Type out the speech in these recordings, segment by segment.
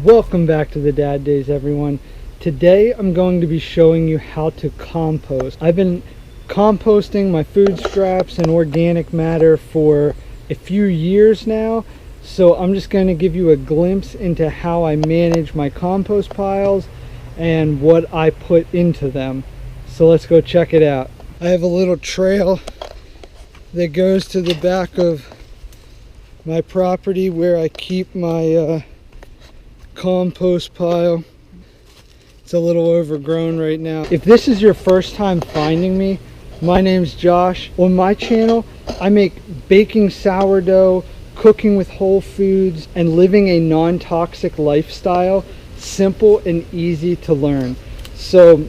Welcome back to the Dad Days, everyone. Today I'm going to be showing you how to compost. I've been composting my food scraps and organic matter for a few years now, so I'm just going to give you a glimpse into how I manage my compost piles and what I put into them. So let's go check it out. I have a little trail that goes to the back of my property where I keep my compost pile. It's a little overgrown right now. If this is your first time finding me, my name's Josh. On my channel, I make baking sourdough, cooking with whole foods, and living a non-toxic lifestyle, simple and easy to learn. So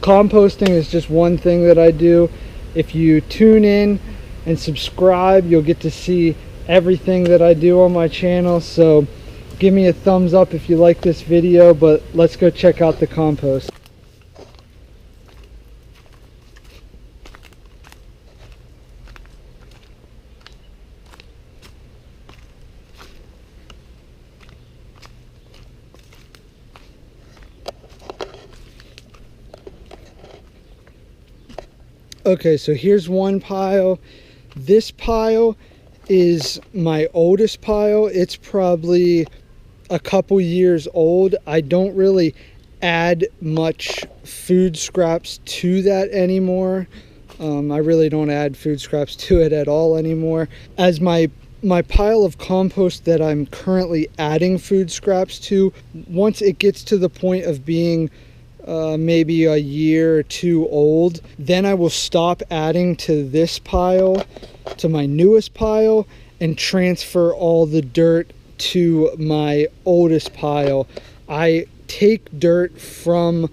composting is just one thing that I do. If you tune in and subscribe, you'll get to see everything that I do on my channel. So give me a thumbs up if you like this video, but let's go check out the compost. Okay, so here's one pile. This pile is my oldest pile. It's probably a couple years old. I don't really add much food scraps to that anymore. I really don't add food scraps to it at all anymore. As my pile of compost that I'm currently adding food scraps to, once it gets to the point of being maybe a year or two old, then I will stop adding to this pile, to my newest pile, and transfer all the dirt to my oldest pile. I take dirt from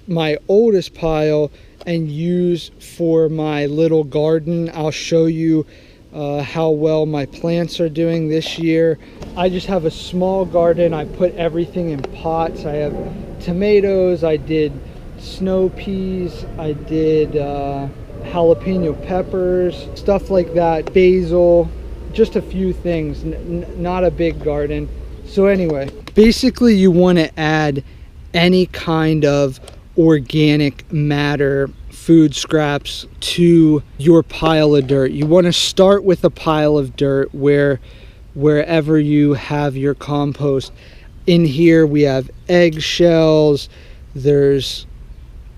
my oldest pile and use for my little garden. I'll show you how well my plants are doing this year. I just have a small garden. I put everything in pots. I have tomatoes, I did snow peas, I did jalapeno peppers, stuff like that, basil, just a few things, not a big garden. So anyway, basically you want to add any kind of organic matter, food scraps, to your pile of dirt. You want to start with a pile of dirt wherever you have your compost. In here we have eggshells, there's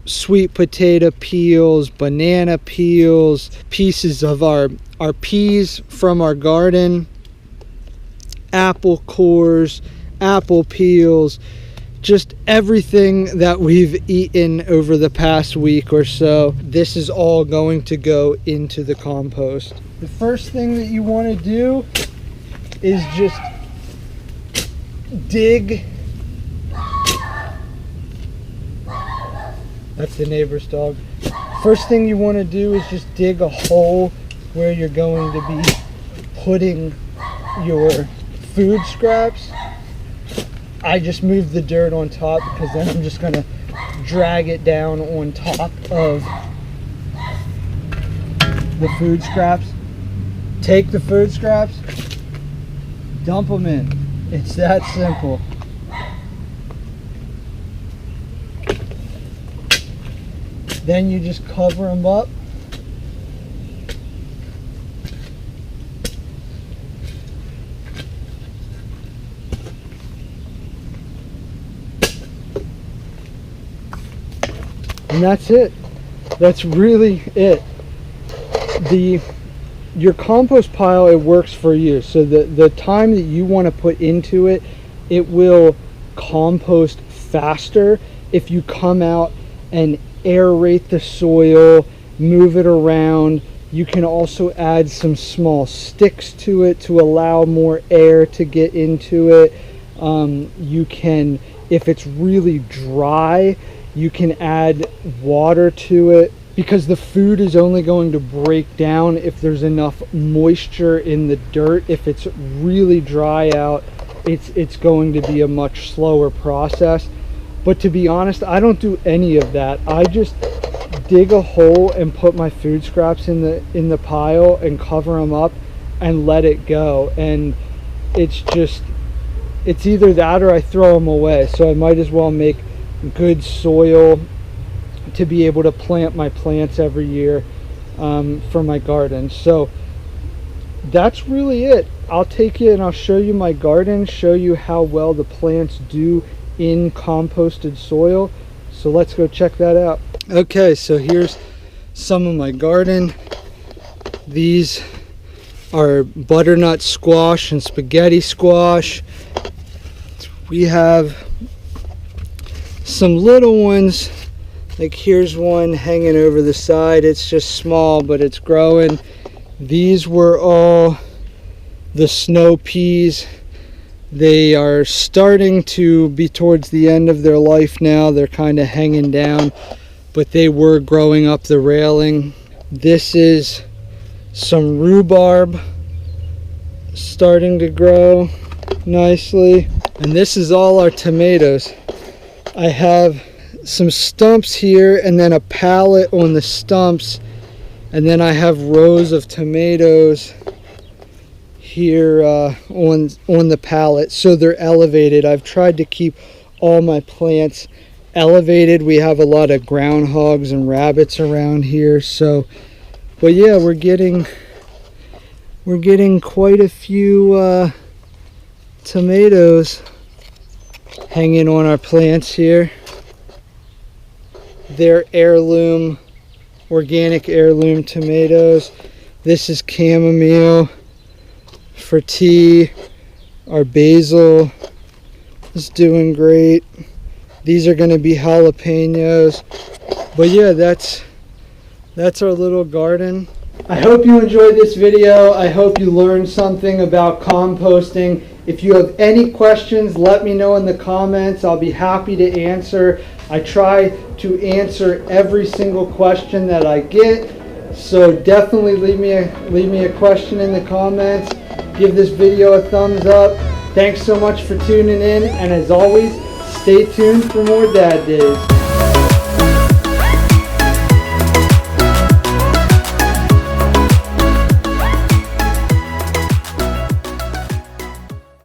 sweet potato peels, banana peels, pieces of our peas from our garden, apple cores, apple peels, just everything that we've eaten over the past week or so. This is all going to go into the compost. The first thing that you want to do is just dig. That's the neighbor's dog. First thing you want to do is just dig a hole where you're going to be putting your food scraps. I just moved the dirt on top because then I'm just going to drag it down on top of the food scraps. Take the food scraps, dump them in. It's that simple. Then you just cover them up. And that's it. That's really it. Your compost pile, it works for you. So the time that you want to put into it, it will compost faster if you come out and aerate the soil, move it around. You can also add some small sticks to it to allow more air to get into it. You can If it's really dry, you can add water to it, because the food is only going to break down if there's enough moisture in the dirt. If it's really dry out, it's going to be a much slower process. But to be honest, I don't do any of that. I just dig a hole and put my food scraps in the pile and cover them up and let it go. And it's either that or I throw them away. So I might as well make good soil to be able to plant my plants every year for my garden. So that's really it. I'll take you and I'll show you my garden, show you how well the plants do in composted soil. So let's go check that out. Okay, so here's some of my garden. These are butternut squash and spaghetti squash. We have some little ones, like here's one hanging over the side. It's just small, but it's growing. These were all the snow peas. They are starting to be towards the end of their life now. They're kind of hanging down, but they were growing up the railing. This is some rhubarb starting to grow nicely. And this is all our tomatoes. I have some stumps here and then a pallet on the stumps, and then I have rows of tomatoes here on the pallet, so they're elevated. I've tried to keep all my plants elevated. We have a lot of groundhogs and rabbits around here, so but yeah, we're getting quite a few tomatoes hanging on our plants here. They're heirloom, organic heirloom tomatoes. This is chamomile for tea. Our basil is doing great. These are going to be jalapenos. But yeah, that's our little garden. I hope you enjoyed this video. I hope you learned something about composting. If you have any questions, let me know in the comments. I'll be happy to answer. I try to answer every single question that I get. So definitely leave me a question in the comments. Give this video a thumbs up. Thanks so much for tuning in, and as always, stay tuned for more Dad Days.